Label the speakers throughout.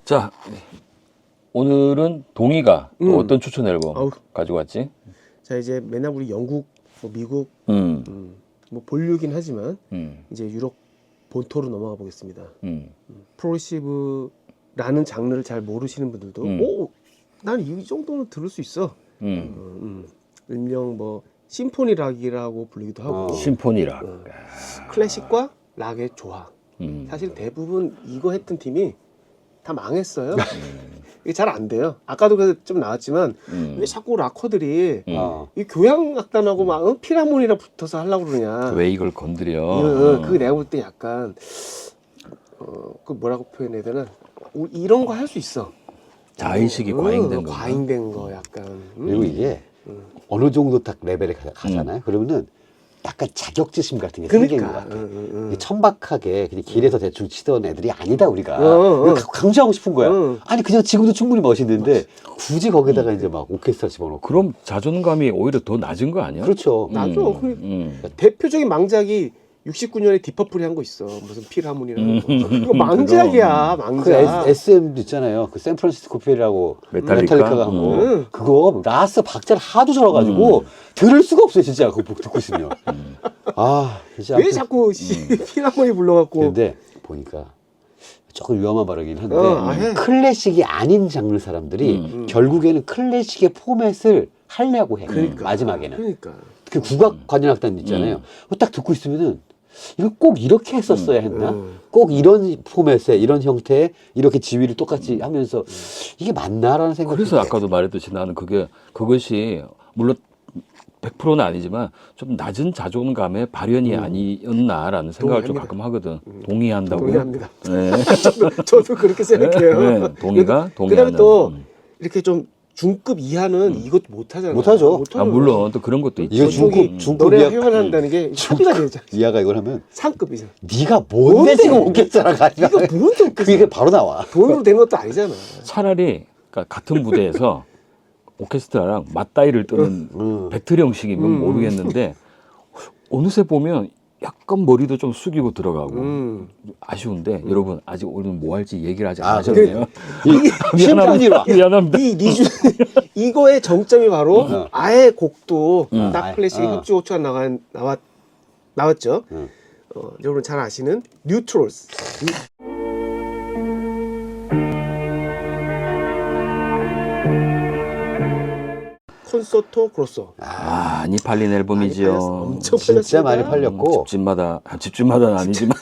Speaker 1: 자, 오늘은 동희가 또 어떤 추천 앨범
Speaker 2: 아우.
Speaker 1: 가지고 왔지?
Speaker 2: 자, 이제 맨날 우리 영국, 뭐 미국, 뭐 본류긴 하지만 이제 유럽 본토로 넘어가 보겠습니다. 프로그레시브라는 장르를 잘 모르시는 분들도 오, 난 이 정도는 들을 수 있어. 일명 뭐 심포니락이라고 불리기도 하고
Speaker 1: 심포니락.
Speaker 2: 클래식과 락의 조화. 사실 대부분 이거 했던 팀이 다 망했어요. 이게 잘 안 돼요. 아까도 그래서 좀 나왔지만 왜 자꾸 락커들이 이 교향악단하고 막 필하모니랑 붙어서 하려고 그러냐.
Speaker 1: 왜 이걸 건드려?
Speaker 2: 그게 내가 볼 때 약간 그 뭐라고 표현해야 되나? 이런 거 할 수 있어.
Speaker 1: 자의식이 과잉된 거.
Speaker 2: 과잉된 거 약간.
Speaker 3: 그리고 이게 어느 정도 딱 레벨에 가잖아요. 그러면은 약간 자격지심 같은 게 생기는 것 같아. 이게 천박하게 그냥 길에서 대충 치던 애들이 아니다 우리가. 이거 강조하고 싶은 거야. 아니 그냥 지금도 충분히 멋있는데 굳이 거기다가 이제 막 오케스트라 집어넣고.
Speaker 1: 그럼 자존감이 오히려 더 낮은 거 아니야?
Speaker 3: 그렇죠.
Speaker 2: 나도 대표적인 망작이 69년에 디퍼플이 한 거 있어. 무슨 필하모니라는 거. 그거 망작이야,
Speaker 3: 그
Speaker 2: 망작.
Speaker 3: SM도 있잖아요. 그 샌프란시스코 필이라고 메탈리카가 한 거. 그거 라스 박자를 하도 잘해가지고 들을 수가 없어요, 진짜. 그거 듣고 있으면. 아, 진짜.
Speaker 2: 왜 자꾸 필하모니 불러갖고.
Speaker 3: 근데 보니까 조금 위험한 발언이긴 한데
Speaker 2: 해.
Speaker 3: 클래식이 아닌 장르 사람들이 결국에는 클래식의 포맷을 하려고 해. 마지막에는.
Speaker 2: 그러니까.
Speaker 3: 그 국악 관현악단 있잖아요. 그거 딱 듣고 있으면은 이거 꼭 이렇게 했었어야 했나? 꼭 이런 포맷에 이런 형태에 이렇게 지휘를 똑같이 하면서 이게 맞나라는 생각이
Speaker 1: 그래서 아까도 말했듯이 나는 그것이 물론 100%는 아니지만 좀 낮은 자존감의 발현이 아니었나라는 생각을 좀 가끔 하거든. 동의한다고요?
Speaker 2: 동의합니다.
Speaker 1: 네.
Speaker 2: 저도 그렇게 생각해요.
Speaker 1: 네, 동의가 동의하는.
Speaker 2: 그다음에 또 이렇게 좀 중급 이하는 이것도 못하잖아요.
Speaker 3: 못하죠.
Speaker 1: 아, 물론 또 그런 것도 있죠.
Speaker 3: 이거 중급
Speaker 2: 노래
Speaker 3: 이하
Speaker 2: 표현한다는 게 합의가 되잖아.
Speaker 3: 이하가 이걸 하면
Speaker 2: 상급이잖아.
Speaker 3: 네가 뭔데 지금 오겠잖아.
Speaker 2: 이거 뭔데
Speaker 3: 그게 바로 나와.
Speaker 2: 돈으로 된 것도 아니잖아.
Speaker 1: 차라리 그러니까 같은 무대에서 오케스트라랑 맞다이를 뜨는 배틀 형식이면 모르겠는데 어느새 보면 약간 머리도 좀 숙이고 들어가고 아쉬운데 여러분 아직 오늘 뭐 할지 얘기를 아직 안 하셨네요.
Speaker 3: 심판이라.
Speaker 1: 미안합니다.
Speaker 2: 이거의 정점이 바로 아예 곡도 딱
Speaker 3: 아예.
Speaker 2: 클래식 협주호초가 나왔죠. 여러분 잘 아시는 뉴트롤스. 콘서토 그로소.
Speaker 1: 많이 팔린 앨범이지요.
Speaker 2: 엄청
Speaker 3: 진짜
Speaker 2: 팔렸습니다.
Speaker 3: 많이 팔렸고
Speaker 1: 집집마다는 아니지만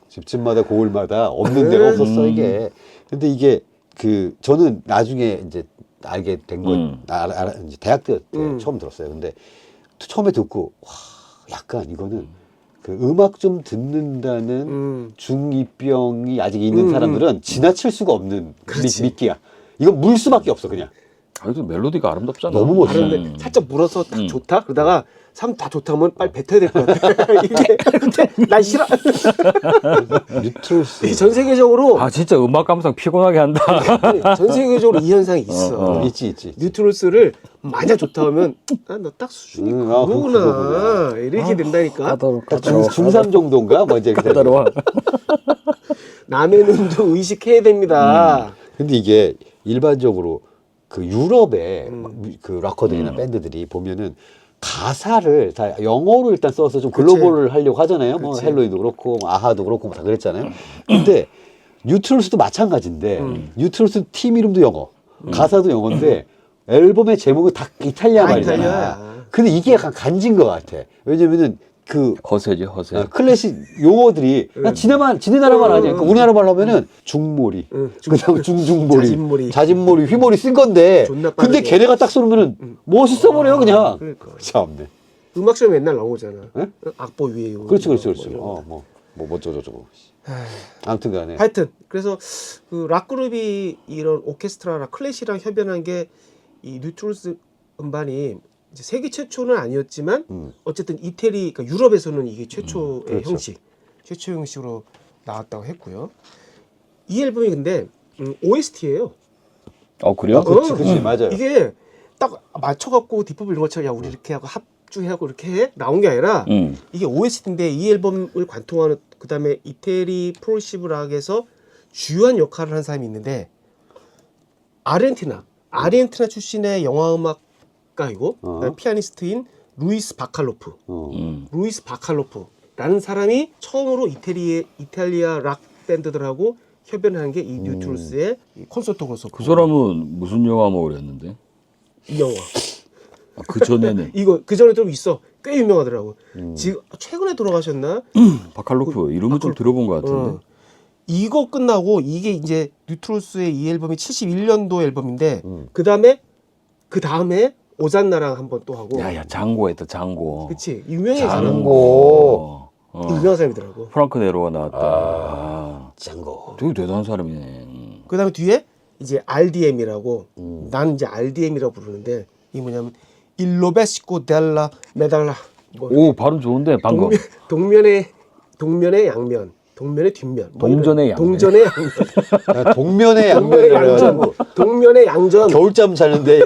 Speaker 3: 집집마다 고을마다 없는 데가 없었어 이게. 근데 이게 그 저는 나중에 이제 알게 된 건 이제 대학 때 처음 들었어요. 근데 처음에 듣고 와 약간 이거는 그 음악 좀 듣는다는 중2병이 아직 있는 사람들은 지나칠 수가 없는 미끼야. 이건 물 수밖에 없어 그냥.
Speaker 1: 그래도 멜로디가 아름답잖아.
Speaker 3: 너무 멋있어.
Speaker 2: 다른데 살짝 물어서 딱 좋다. 그러다가 사람 다 좋다 하면 빨리 뱉어야 될 것 같아. 이게 근데 난 싫어.
Speaker 3: 뉴트롤스.
Speaker 2: 이게 전 세계적으로
Speaker 1: 아 진짜 음악 감상 피곤하게 한다.
Speaker 2: 전 세계적으로 이 현상이 있어.
Speaker 3: 있지.
Speaker 2: 뉴트롤스를 만약 좋다 하면 너 딱 수준이 그거구나 이렇게 된다니까.
Speaker 3: 중3 정도인가? 뭐 이제
Speaker 1: 까다로워.
Speaker 2: 남의 눈도 의식해야 됩니다.
Speaker 3: 근데 이게 일반적으로 그 유럽의 그 락커들이나 밴드들이 보면은 가사를 다 영어로 일단 써서 좀 글로벌을 하려고 하잖아요. 뭐 헬로이도 그렇고 뭐 아하도 그렇고 뭐 다 그랬잖아요. 근데 뉴트롤스도 마찬가지인데 뉴트롤스 팀 이름도 영어, 가사도 영어인데 앨범의 제목은 다 이탈리아 말이잖아.
Speaker 2: 이탈리아야.
Speaker 3: 근데 이게 약간 간지인 것 같아. 왜냐면은 그
Speaker 1: 허세지 허세.
Speaker 3: 클래식 용어들이 지네 나라만 아니야. 그러니까 우리나라 말로 하면은 중몰이, 그다음 중중몰이, 자진몰이, 휘몰이 쓴 건데,
Speaker 2: 존나
Speaker 3: 근데
Speaker 2: 빠르게.
Speaker 3: 걔네가 딱 쏘면은 멋있어 버려 그냥.
Speaker 2: 그러니까.
Speaker 3: 참네.
Speaker 2: 음악 시험에 맨날 나오잖아.
Speaker 3: 네?
Speaker 2: 악보 위에.
Speaker 3: 그렇지.
Speaker 2: 뭐 이런 거.
Speaker 3: 저거. 아무튼간에.
Speaker 2: 하여튼 그래서 그 락 그룹이 이런 오케스트라랑 클래식이랑 협연한 게 이 뉴트롤스 음반이 이제 세계 최초는 아니었지만 어쨌든 이태리, 그러니까 유럽에서는 이게 최초의
Speaker 3: 그렇죠.
Speaker 2: 형식, 최초 형식으로 나왔다고 했고요. 이 앨범이 근데 OST예요.
Speaker 1: 그래요?
Speaker 3: 그렇지, 맞아요.
Speaker 2: 이게 딱 맞춰갖고 디퍼블 이런 것처럼 야 우리 이렇게 하고 합주하고 이렇게 해 나온 게 아니라 이게 OST인데 이 앨범을 관통하는 그다음에 이태리 프로그레시브 락에서 주요한 역할을 한 사람이 있는데 아르헨티나 출신의 영화음악가이고 그다음에 피아니스트인 루이스 바칼로프. 루이스 바칼로프라는 사람이 처음으로 이탈리아 락 밴드들하고 협연한 게 이 뉴트로스의 콘서트 그로서
Speaker 1: 그 사람은 무슨 영화음악을 했는데?
Speaker 2: 이 영화.
Speaker 1: 아, 그 전에는
Speaker 2: 이거 그 전에 좀 있어. 꽤 유명하더라고. 지금 최근에 돌아가셨나?
Speaker 1: 바칼로프 이름은 좀 들어본 것 같은데.
Speaker 2: 이거 끝나고 이게 이제 뉴트로스의 이 앨범이 71년도 앨범인데 그 다음에 오잔나랑 한번 또 하고.
Speaker 1: 야야 장고 했다 장고.
Speaker 2: 그치 유명해
Speaker 3: 장고.
Speaker 2: 유명한 사람이더라고.
Speaker 1: 프랑크 네로가 나왔다.
Speaker 3: 짱고.
Speaker 1: 되게 대단한 사람이네.
Speaker 2: 그 다음에 뒤에 이제 RDM이라고 나는 이제 RDM이라고 부르는데 이게 뭐냐면 일로베시코 델라 메달라 뭐
Speaker 1: 오 발음 좋은데 방금.
Speaker 2: 동면의 양면 동면의 뒷면 뭐
Speaker 1: 동전의
Speaker 2: 이런-
Speaker 1: 양면.
Speaker 2: 동전의 양면
Speaker 3: 야, 동면의
Speaker 2: 동면의
Speaker 3: 양면을
Speaker 2: 양전
Speaker 3: 해가지고
Speaker 2: 동면의 양전
Speaker 3: 겨울잠 자는데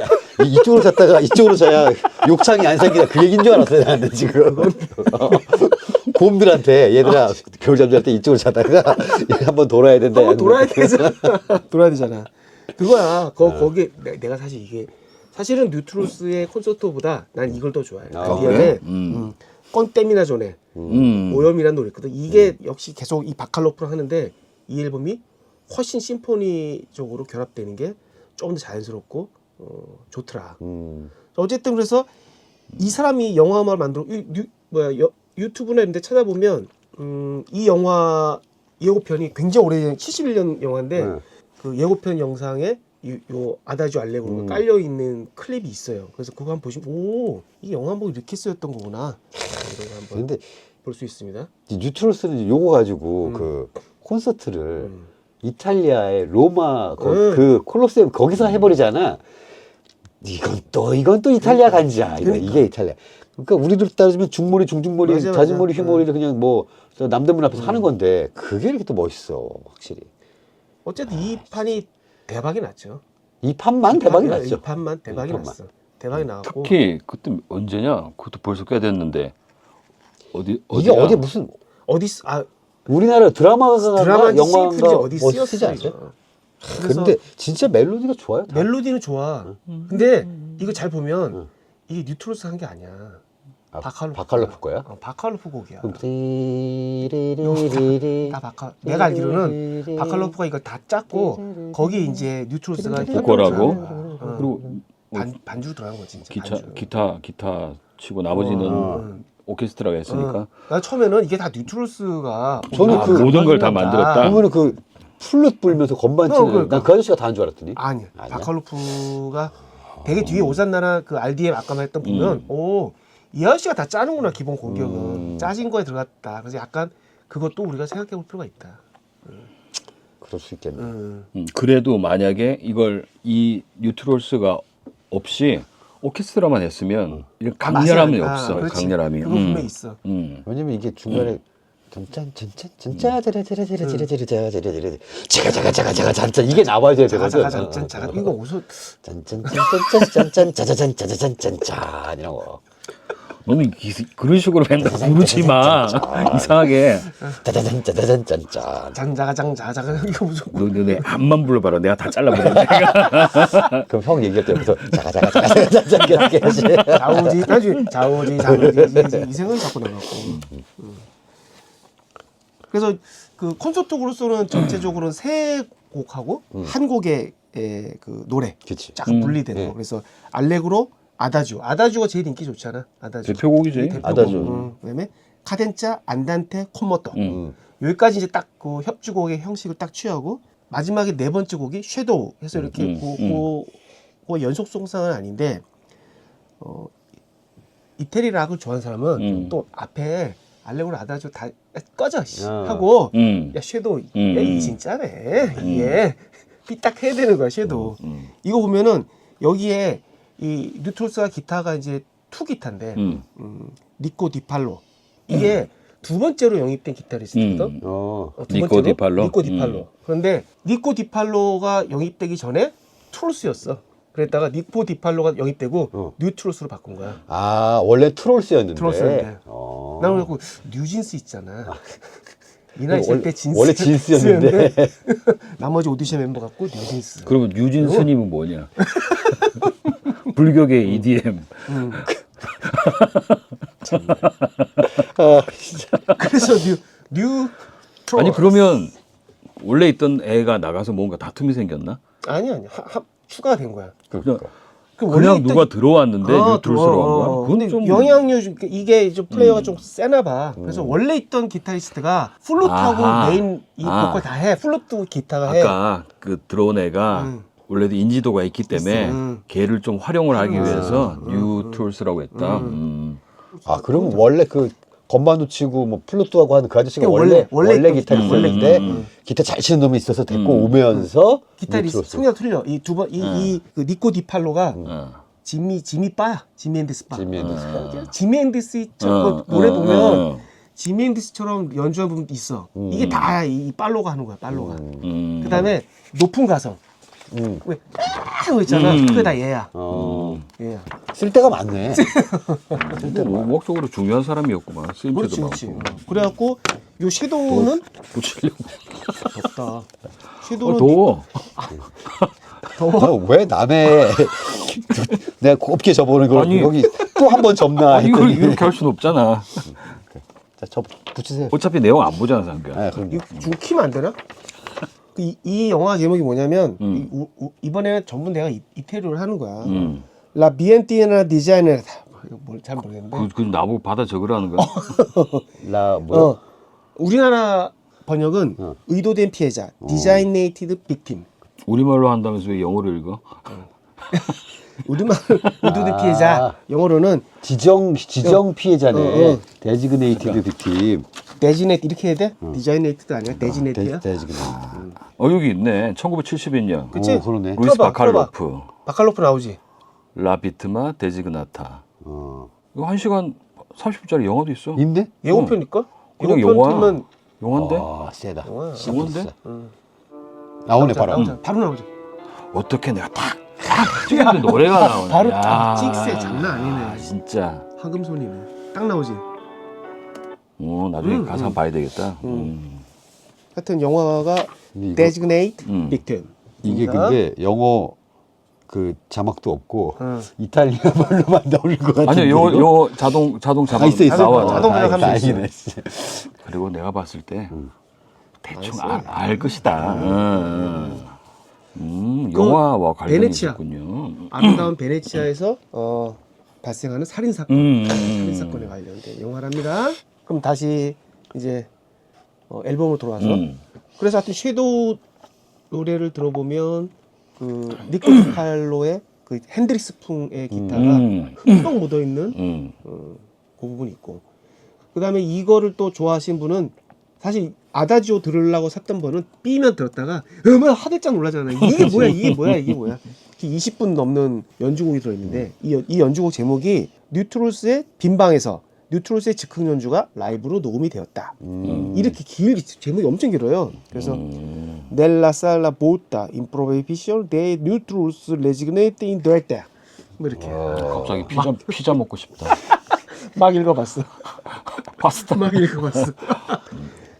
Speaker 3: 이쪽으로 잤다가 이쪽으로 자야 욕창이 안 생기다 그 얘기인 줄 알았어요 나한테 지금. 곰들한테 얘들아 겨울잠 잘 때 이쪽으로 자다가 한번 돌아야 된다.
Speaker 2: 한번 돌아야 되잖아. 돌아야 되잖아. 그거야. 거기 내가 사실 이게 사실은 뉴트로스의 콘서트보다 난 이걸 더 좋아해.
Speaker 3: 아,
Speaker 2: 그 뒤에 꼰땜이나 전에 오염이라는 노래 있거든. 이게 역시 계속 이 바칼로프랑 하는데 이 앨범이 훨씬 심포니적으로 결합되는 게 조금 더 자연스럽고 좋더라. 어쨌든 그래서 이 사람이 영화 음악을 만들어 유튜브나 이런 데 찾아보면 이 영화 예고편이 굉장히 오래전 71년 영화인데 그 예고편 영상에 요 아다지오 알레그로가 깔려 있는 클립이 있어요. 그래서 그거 한번 보시면 오, 이 영화 한번 이렇게 쓰였던 거구나. 이런 거 한번
Speaker 3: 근데
Speaker 2: 볼 수 있습니다.
Speaker 3: 이 뉴트로스는 요거 가지고 그 콘서트를 이탈리아의 로마 그 콜로세움 거기서 해버리잖아. 이건 또 이탈리아 간지야. 이게 이탈리아. 그러니까 우리들 따르면 중머리, 중중머리,
Speaker 2: 맞아,
Speaker 3: 자진머리,
Speaker 2: 맞아.
Speaker 3: 휘머리를 그냥 뭐 남대문 앞에서 하는 건데 그게 이렇게 또 멋있어, 확실히.
Speaker 2: 어쨌든 이 판이 대박이 났죠.
Speaker 3: 이 판만 대박이 났죠.
Speaker 2: 이 판만 대박이
Speaker 3: 판만.
Speaker 2: 났어. 대박이 나왔고
Speaker 1: 특히 그때 언제냐? 그것도 벌써 꽤 됐는데
Speaker 3: 이게
Speaker 1: 어디야?
Speaker 3: 어디 무슨
Speaker 2: 어디
Speaker 3: 우리나라 드라마가
Speaker 2: 드라마인지
Speaker 3: 영화인가
Speaker 2: CF인지 어디
Speaker 3: 뭐 쓰지
Speaker 2: 쓰였어
Speaker 3: 않죠?
Speaker 2: 이거. 그래서
Speaker 3: 근데 진짜 멜로디가 좋아요. 다.
Speaker 2: 멜로디는 좋아. 근데 이거 잘 보면 이게 뉴트로스 한 게 아니야.
Speaker 3: 아,
Speaker 2: 바칼로프.
Speaker 3: 바칼로프 거야?
Speaker 2: 바칼로프 곡이야.
Speaker 3: 그럼
Speaker 2: 내가 알기로는 바칼로프가 이걸 다 짰고 거기에 이제 뉴트로스가
Speaker 1: 보컬하고 그리고
Speaker 2: 반주로 들어간 거지 진짜.
Speaker 1: 기타 치고 나머지는 오케스트라가 했으니까
Speaker 2: 나 처음에는 이게 다 뉴트로스가
Speaker 3: 저는 그
Speaker 1: 모든 걸 다 만들었다.
Speaker 3: 보면은 그 플룻 불면서 건반 치는 난 그 아저씨가 다 한 줄 알았더니
Speaker 2: 아니야. 바칼로프가 되게 뒤에 오잔나나 그 RDM 아까 말했던 보면 오, 이 아저씨가 다 짜는구나 기본 공격은 짜진 거에 들어갔다. 그래서 약간 그것도 우리가 생각해 볼 필요가 있다.
Speaker 3: 그럴 수 있겠네.
Speaker 1: 그래도 만약에 이 뉴트로스가 없이 오케스트라만 했으면 이런 강렬함이 없어.
Speaker 2: 그렇지.
Speaker 1: 강렬함이.
Speaker 2: 그거 분명히 있어.
Speaker 3: 왜냐면 이게 중간에 짠짠짠짠짠짜르르르르르르르르르 자가자가자가자가짠짠 이게 나와야 되거든.
Speaker 2: 자가 이거 어디서
Speaker 3: 짠짠짠짠짠짠짠짠짠짠짠짠 이런 거.
Speaker 1: 너는 그런 식으로 맨날 부르지 마. 이상하게.
Speaker 3: 짜자잔 짜자잔짠짠.
Speaker 2: 장자가 이거 무슨
Speaker 1: 너네 앞만 불러봐라. 내가 다 잘라버려.
Speaker 3: 그럼 형 얘기할 때부터 자가자가자가짠짠 이렇게 하지.
Speaker 2: 좌우지 이 생각이 자꾸 나갖고. 그래서 그 콘서트로서는 전체적으로는 세 곡하고 한 곡의 그 노래
Speaker 3: 그치.
Speaker 2: 쫙 분리되는 거. 그래서 알레그로, 아다지오가 제일 인기 좋잖아. 아다지오.
Speaker 1: 대표곡이지.
Speaker 3: 아다지오.
Speaker 2: 그다음에 카덴차, 안단테, 콤모토. 여기까지 이제 딱 그 협주곡의 형식을 딱 취하고 마지막에 네 번째 곡이 섀도우 해서 이렇게 그 연속송상은 아닌데 이태리 락을 좋아하는 사람은 또 앞에 알레그로 아다지오 다 꺼져 하고 야 섀도우 이 진짜네 이게 삐딱 해야 되는 거야 섀도우. 이거 보면은 여기에 이 뉴트로스가 기타가 이제 투 기타인데 니코 디팔로 이게 두 번째로 영입된 기타리스트거든.
Speaker 1: 니코 디팔로.
Speaker 2: 니코 디팔로. 그런데 니코 디팔로가 영입되기 전에 트롤스였어. 그랬다가 니코 디팔로가 영입되고 뉴트로스로 바꾼 거야.
Speaker 3: 아 원래 트롤스였는데.
Speaker 2: 트롤스였는데. 나는 그래서 뉴진스 있잖아. 이날 있을 때 진스
Speaker 3: 원래 진스였는데
Speaker 2: 나머지 오디션 member 갖고 뉴진스.
Speaker 1: 그러면 뉴진스님은 뭐냐? 불교계 EDM.
Speaker 2: 그래서 뉴 트로스.
Speaker 1: 아니 그러면 원래 있던 애가 나가서 뭔가 다툼이 생겼나?
Speaker 2: 아니 추가가 된 거야.
Speaker 1: 그냥,
Speaker 2: 그 원래
Speaker 1: 그냥
Speaker 2: 있던
Speaker 1: 누가 들어왔는데 뉴트로스로 한 거야? 그건
Speaker 2: 근데
Speaker 1: 좀
Speaker 2: 영향력 이게 좀 플레이어가 좀 세나 봐. 그래서 원래 있던 기타리스트가 플루트하고
Speaker 1: 아하.
Speaker 2: 메인 이 보컬 다 해. 플루트 기타가 해.
Speaker 1: 아까 그 들어온 애가 원래도 인지도가 있기 때문에 걔를 좀 활용을 하기 위해서 뉴트로스라고 했다.
Speaker 3: 아 그럼 원래 그 건반도 치고 뭐 플루트하고 하는 그 아저씨가
Speaker 2: 원래
Speaker 3: 원래
Speaker 2: 있던
Speaker 3: 기타리스트였는데 기타 잘 치는 놈이 있어서 데리고 오면서
Speaker 2: 기타리스트
Speaker 3: 뉴트로스.
Speaker 2: 성향 틀려. 이 두 번 이 그 니코 디팔로가
Speaker 1: 어.
Speaker 2: 지미 바 지미 앤디스 바.
Speaker 3: 지미 앤디스.
Speaker 2: 지미 앤디스 노래 보면 지미 앤디스처럼 연주한 부분도 있어. 이게 다 이 팔로가 하는 거야. 팔로가. 그다음에 높은 가성. 왜 거 있잖아. 그게 다 얘야. 얘야.
Speaker 3: 쓸 데가 많네.
Speaker 1: 뭐 음악적으로 중요한 사람이었구만. 쓰임새도
Speaker 2: 그렇지,
Speaker 1: 많고.
Speaker 2: 그렇지. 그래갖고 요 섀도우는
Speaker 1: 붙이려고.
Speaker 2: 덥다. 섀도우는
Speaker 1: 더워.
Speaker 2: 더워.
Speaker 3: 왜 남의 내가 곱게 접어오는 걸
Speaker 1: 아니.
Speaker 3: 여기 또 한 번 접나
Speaker 1: 아니 이걸
Speaker 3: 했더니
Speaker 1: 이렇게 할 수는 없잖아.
Speaker 3: 자, 접 붙이세요.
Speaker 1: 어차피 내용 안 보잖아, 상규야.
Speaker 3: 아, 그럼
Speaker 2: 이거 좀 키면 안 되나? 이 영화 제목이 뭐냐면 이번에는 전부 내가 이태리를 하는 거야. 라 비엔티나 디자이너다. 잘 모르겠는데.
Speaker 1: 그 나보고 받아 적으라는 거야.
Speaker 3: 라 뭐야?
Speaker 2: 우리나라 번역은 의도된 피해자, 디자이네이티드 빅팀.
Speaker 1: 우리말로 한다면서 왜 영어를 읽어?
Speaker 2: 우리말 의도된 피해자. 영어로는
Speaker 3: 지정 피해자네. 데지그네이티드 빅팀.
Speaker 2: 데지네이트 이렇게 해야 돼? 디자이네이트도 아니야? 데지네이트야?
Speaker 3: 데지그네이티드.
Speaker 1: 여기 있네. 1971년.
Speaker 2: 그치?
Speaker 3: 그러네.
Speaker 1: 루이스
Speaker 2: 풀어봐,
Speaker 1: 바칼로프.
Speaker 2: 바칼로프 나오지?
Speaker 1: 라비트마 데지그나타.
Speaker 3: 어.
Speaker 1: 이거 1시간 30분짜리 영화도 있어.
Speaker 3: 있네?
Speaker 2: 예고편일까?
Speaker 1: 그냥
Speaker 2: 예고편
Speaker 1: 영화.
Speaker 2: 틀면
Speaker 1: 영화인데?
Speaker 3: 아, 세다.
Speaker 1: 영화인데?
Speaker 3: 나오네 바로.
Speaker 2: 바로 나오죠.
Speaker 1: 어떻게 내가 딱 찍는데 노래가 나오네.
Speaker 2: 바로
Speaker 1: 야.
Speaker 2: 딱 찍세. 장난 아니네.
Speaker 1: 아, 진짜.
Speaker 2: 황금손이네. 딱 나오지.
Speaker 1: 나중에 가서 한번 봐야 되겠다.
Speaker 2: 하여튼 영화가
Speaker 3: 근데 이거-
Speaker 2: 데지그네이트
Speaker 1: 음.
Speaker 2: 빅팀.
Speaker 3: 이게 근데 영어 그 자막도 없고 이탈리아 말로만 나올 것 같은데.
Speaker 1: 아니요, 영어 자동 자막
Speaker 3: 아, 있어.
Speaker 1: 나와.
Speaker 2: 자동 번역하면
Speaker 3: 다행이네.
Speaker 1: 그리고 내가 봤을 때 대충 알 것이다. 영화와 관련이
Speaker 2: 베네치아.
Speaker 1: 있군요.
Speaker 2: 아름다운 베네치아에서 발생하는 살인 사건, 살인
Speaker 1: 음.
Speaker 2: 사건에 관련된 영화랍니다. 그럼 다시 이제 앨범으로 돌아와서 그래서 하여튼 섀도우 노래를 들어보면 그 니코 디팔로의 그 핸드릭스 풍의 기타가 흠뻑 묻어 있는 그 부분이 있고, 그 다음에 이거를 또 좋아하시는 분은 사실 아다지오 들으려고 샀던 분은 B면 들었다가 뭐 하들짝 놀라잖아요. 이게 뭐야, 이게 뭐야, 이게 뭐야. 20분 넘는 연주곡이 들어있는데 이 연주곡 제목이 뉴트로스의 빈방에서 뉴트로스의 즉흥 연주가 라이브로 녹음이 되었다. 이렇게 길게 제목이 엄청 길어요. 그래서 넬라 살라 보타 임프로베이션 데 뉴트로스 레지그네이트 인 데테 뭐 이렇게
Speaker 1: 갑자기 피자 먹고 싶다.
Speaker 2: 막 읽어봤어.
Speaker 1: 파스타.
Speaker 2: 막 읽어봤어.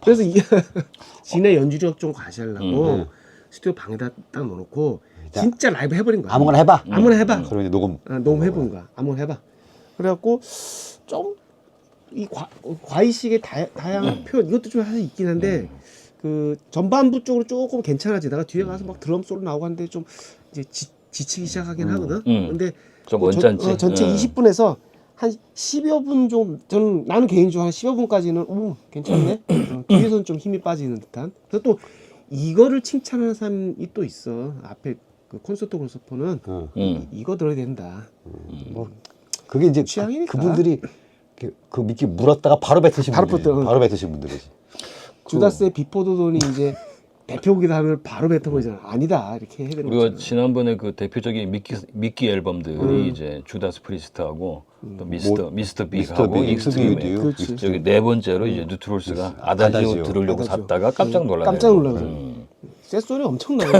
Speaker 2: 그래서 이게 진의 연주력 좀 과시하려고 스튜디오 방에다 딱 넣어놓고 진짜 라이브 해버린 거야.
Speaker 3: 아무거나 해봐.
Speaker 2: 아무나 해봐.
Speaker 3: 그러니 녹음.
Speaker 2: 녹음해본 거야. 아무나 해봐. 그래갖고 좀 이 과의식의 다양한 표현 이것도 좀 사실 있긴 한데 그 전반부 쪽으로 조금 괜찮아지다가 뒤에 가서 막 드럼 솔로 나오고 하는데 좀 이제 지치기 시작하긴 하거든. 근데
Speaker 1: 좀
Speaker 2: 뭐
Speaker 1: 언짢지.
Speaker 2: 전체 20분에서 한 10여 분 정도 저는 나는 개인적으로 한 10여 분까지는 괜찮네. 뒤에서는 좀 힘이 빠지는 듯한. 그래서 또 이거를 칭찬하는 사람이 또 있어. 앞에 그 콘서트 그로서포는 이거 들어야 된다.
Speaker 3: 뭐 그게 이제
Speaker 2: 취향이니까.
Speaker 3: 그분들이 그 미끼 물었다가 바로 뱉으신
Speaker 2: 바로
Speaker 3: 분들이지.
Speaker 2: 뱉어.
Speaker 3: 바로 뱉으신 분들이지.
Speaker 2: 주다스의 비포도돈이 이제 대표곡이다 하면 바로 뱉어버리잖아. 아니다 이렇게 해야 되는
Speaker 1: 우리가
Speaker 2: 거잖아.
Speaker 1: 지난번에 그 대표적인 미끼 앨범들이 이제 주다스 프리스트하고 또 미스터 빅하고 익스트림에
Speaker 2: 그렇지.
Speaker 1: 저기 네 번째로 이제 뉴트롤스가 아다지오
Speaker 3: 아다지오.
Speaker 1: 들으려고
Speaker 2: 아다지오.
Speaker 1: 샀다가 깜짝 놀라네.
Speaker 2: 깜짝 놀라서 쇳소리 엄청 나요.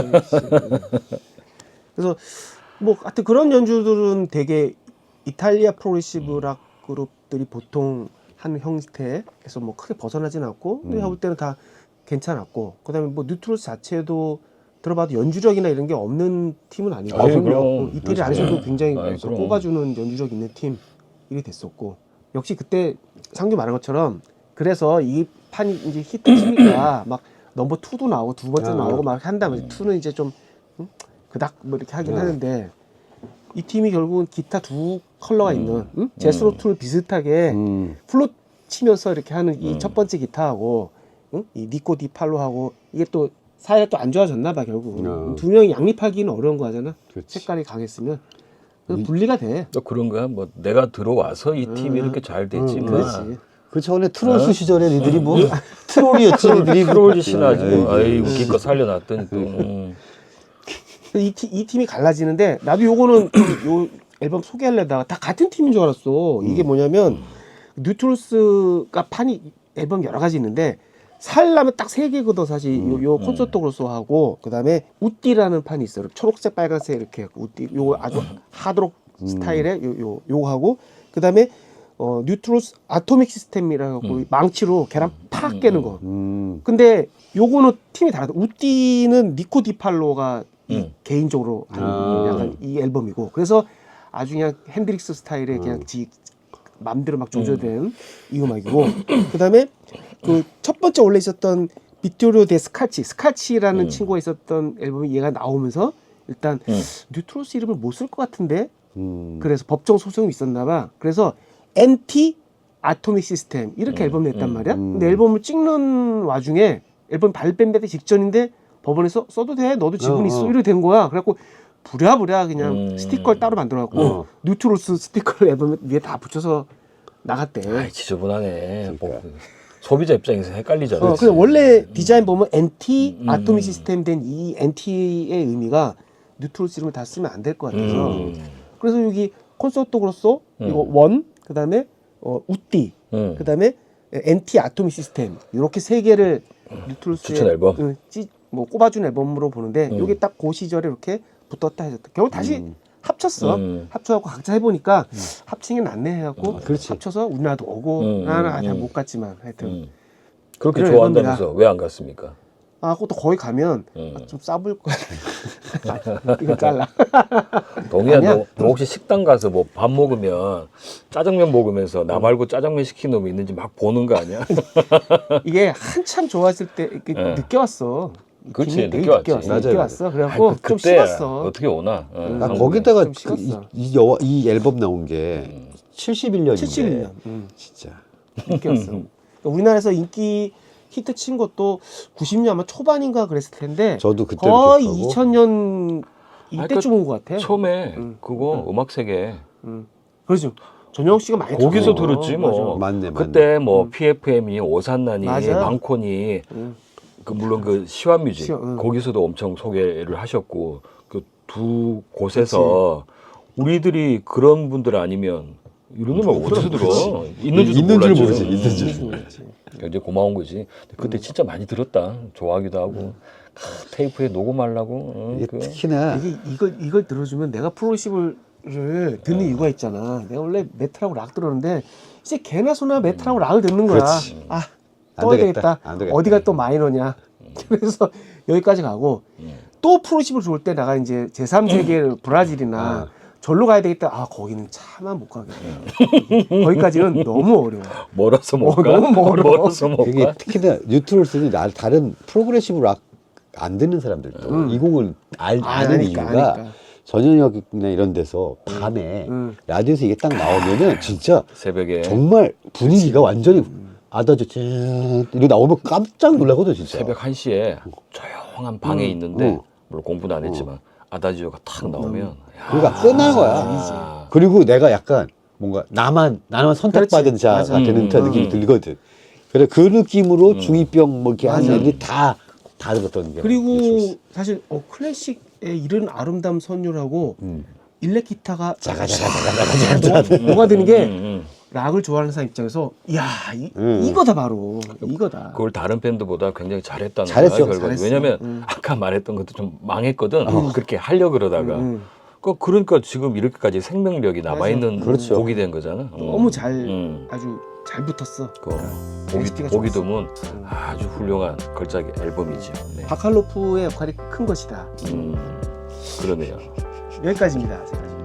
Speaker 2: 그래서 뭐 하여튼 그런 연주들은 되게 이탈리아 프로그레시브 락 그룹들이 보통 한 형태에서 뭐 크게 벗어나진 않고 근데 해볼 때는 다 괜찮았고 그다음에 뭐 뉴트로스 자체도 들어봐도 연주력이나 이런 게 없는 팀은 아니고
Speaker 1: 그럼.
Speaker 2: 이태리 안에서도 굉장히
Speaker 1: 아이, 그럼.
Speaker 2: 꼽아주는 연주력 있는 팀이 됐었고 역시 그때 상규 말한 것처럼 그래서 이 판이 이제 히트 치니까 막 넘버 2도 나오고 두 번째 나오고 막 한다면 2는 이제 좀 그닥 뭐 이렇게 하긴 하는데 이 팀이 결국은 기타 두 컬러가 있는 제스로 2를 비슷하게 플룻 치면서 이렇게 하는 이 첫 번째 기타하고 이 니코 디팔로하고 이게 또 사이가 또 안 좋아졌나 봐 결국 두 명이 양립하기는 어려운 거 하잖아.
Speaker 3: 그렇지.
Speaker 2: 색깔이 강했으면 그래서 분리가 돼.
Speaker 1: 또 그런 거야. 뭐 내가 들어와서 이 팀이 이렇게 잘 됐지만
Speaker 2: 그렇지.
Speaker 3: 그 전에 트롤스 시절에 니들이 뭐 트롤이었지 니들이
Speaker 1: 트롤 신하지 뭐. 아이 웃긴 거 살려놨더니 또.
Speaker 2: 이 팀이 갈라지는데 나도 요거는 요 앨범 소개하려다가 다 같은 팀인 줄 알았어. 이게 뭐냐면 뉴트로스가 판이 앨범 여러 가지 있는데 살려면 딱 세 개거든 사실. 요 콘서트 그로소하고 그다음에 우띠라는 판이 있어요. 초록색 빨간색 이렇게 우띠 요거 아주 하드록 스타일의 요거하고 그다음에 뉴트로스 아토믹 시스템이라고 망치로 계란 팍 깨는 거. 근데 요거는 팀이 다르다. 우띠는 니코 디팔로가 개인적으로 하는 약간 이 앨범이고 그래서 아주 그냥 핸드릭스 스타일의 그냥 맘대로 막 조절된 이 음악이고 그다음에 그 첫 번째 원래 있었던 비토리오 데 스카치라는 친구가 있었던 앨범이 얘가 나오면서 일단 뉴트로스 이름을 못 쓸 것 같은데 그래서 법정 소송이 있었나 봐. 그래서 엔티 아토믹 시스템 이렇게 앨범 냈단 말이야. 근데 앨범을 찍는 와중에 앨범 발매되기 직전인데 법원에서 써도 돼 너도 지분 있어 이렇게 된 거야. 그래갖고 부랴부랴 그냥 스티커를 따로 만들어갖고 뉴트로스 스티커를 앨범 위에 다 붙여서 나갔대.
Speaker 1: 아이 지저분하네. 뭐, 소비자 입장에서 헷갈리잖아.
Speaker 2: 근데 원래 디자인 보면 엔티 아토믹 시스템 된 이 엔티의 의미가 뉴트로스 이름을 다 쓰면 안 될 것 같아서 그래서 여기 콘서트로서 이거 원 그다음에 우띠 그다음에 엔티 아토믹 시스템 이렇게 세 개를 뉴트로스의
Speaker 1: 추천 앨범?
Speaker 2: 뭐 꼽아준 앨범으로 보는데 이게 딱 그 시절에 이렇게 붙었다 해줬다. 결국 다시 합쳤어. 합쳐갖고 각자 해보니까 합칭이 낫네 해갖고
Speaker 3: 그렇지.
Speaker 2: 합쳐서 우리나라도 오고 나는 잘 못 갔지만 하여튼
Speaker 1: 그렇게
Speaker 2: 그런
Speaker 1: 좋아한다면서 왜 안 갔습니까?
Speaker 2: 그것도 거기 가면 좀 싸볼 거야. 이거 잘라.
Speaker 1: 동희야
Speaker 2: 아니야.
Speaker 1: 너 혹시 식당 가서 뭐 밥 먹으면 짜장면 먹으면서 나 말고 짜장면 시킨 놈이 있는지 막 보는 거 아니야?
Speaker 2: 이게 한참 좋았을 때 이렇게 늦게 왔어.
Speaker 1: 그렇지,
Speaker 2: 되게
Speaker 1: 늦게 왔지.
Speaker 2: 늦게
Speaker 3: 맞아요.
Speaker 2: 왔어. 그래갖고 좀
Speaker 1: 그때
Speaker 2: 식었어.
Speaker 1: 어떻게 오나?
Speaker 3: 나 거기다가
Speaker 2: 좀 식었어.
Speaker 3: 이 앨범 나온 게 71년인데
Speaker 2: 71년.
Speaker 3: 진짜
Speaker 2: 늦게 왔어. 그러니까 우리나라에서 인기 히트 친 것도 90년 아마 초반인가 그랬을 텐데
Speaker 3: 저도 그때
Speaker 2: 거의
Speaker 3: 기억하고.
Speaker 2: 2000년 이때쯤 온 것 같아.
Speaker 1: 처음에 그거 음악 세계
Speaker 2: 그렇죠. 전영욱 씨가 많이
Speaker 1: 거기서
Speaker 2: 들었어.
Speaker 1: 들었지 뭐.
Speaker 3: 맞네.
Speaker 1: 그때 뭐 PFM이 오산난이
Speaker 2: 맞아.
Speaker 1: 망콘이 그 물론 그 시완뮤직
Speaker 2: 시완,
Speaker 1: 거기서도 엄청 소개를 하셨고 그 두 곳에서 우리들이 그런 분들 아니면 이런 놈을 어디서 들어? 있는 줄도
Speaker 3: 있는 줄
Speaker 1: 몰랐죠.
Speaker 3: 모르지. 있는 줄
Speaker 2: 몰랐지.
Speaker 1: 굉장히 고마운 거지. 그때 진짜 많이 들었다. 좋아하기도 하고 테이프에 녹음하려고.
Speaker 3: 이게
Speaker 1: 그.
Speaker 3: 특히나
Speaker 2: 이게 이걸 들어주면 내가 프로그레시브를 듣는 이유가 있잖아. 내가 원래 메탈하고 락 들었는데 이제 개나 소나 메탈하고 락을 듣는 거야.
Speaker 3: 그렇지.
Speaker 2: 아,
Speaker 3: 안
Speaker 2: 떠야
Speaker 3: 되겠다.
Speaker 2: 되겠다.
Speaker 3: 안 되겠다.
Speaker 2: 어디가 또 마이너냐. 그래서 여기까지 가고 또 프로그레시브를 좋을 때 나가 이제 제3세계 브라질이나 절로 가야 되겠다. 거기는 차마 못 가겠다. 거기까지는 너무 어려워.
Speaker 1: 멀어서 못 가.
Speaker 2: 너무 멀어.
Speaker 1: 멀어서 못
Speaker 3: 이게
Speaker 1: 가.
Speaker 3: 특히나 뉴트럴스는 다른 프로그레시브 락 안 듣는 사람들도 이 곡을 아는
Speaker 2: 아니까,
Speaker 3: 이유가
Speaker 2: 아니까.
Speaker 3: 전현역이나 이런 데서 밤에 라디오에서 이게 딱 나오면은 진짜
Speaker 1: 새벽에
Speaker 3: 정말 분위기가 완전히 아다저 짠 이거 나오면 깜짝 놀라거든 진짜.
Speaker 1: 새벽 1시에 조용한 방에 있는데 물론 공부는 안 했지만 아다지오가 탁 나오면 야,
Speaker 3: 그러니까 끝난 거야. 그리고 내가 약간 뭔가 나만 선택받은
Speaker 2: 그렇지.
Speaker 3: 자가
Speaker 2: 맞아.
Speaker 3: 되는 듯한 느낌이 들거든. 그래 그 느낌으로 중2병 뭐 이렇게 하는 애들이 다 들었던 게.
Speaker 2: 그리고 사실 클래식의 이런 아름다운 선율하고 일렉 기타가
Speaker 3: 자가자가자가자가
Speaker 2: 녹아드는 게 락을 좋아하는 사람 입장에서 이야 이거다 바로 이거다.
Speaker 1: 그걸 다른 밴드보다 굉장히 잘했다는
Speaker 3: 잘했어.
Speaker 1: 거야 결과.
Speaker 2: 잘했어.
Speaker 1: 왜냐면 아까 말했던 것도 좀 망했거든. 그렇게 하려 그러다가 그러니까 지금 이렇게까지 생명력이 남아 있는
Speaker 3: 그렇죠.
Speaker 1: 곡이 된 거잖아.
Speaker 2: 너무 잘 아주 잘 붙었어.
Speaker 1: 보기
Speaker 2: 레시피가
Speaker 1: 보기
Speaker 2: 좋았어.
Speaker 1: 드문 아주 훌륭한 걸작 앨범이죠. 네.
Speaker 2: 바칼로프의 역할이 큰 것이다.
Speaker 1: 그러네요.
Speaker 2: 여기까지입니다. 제가.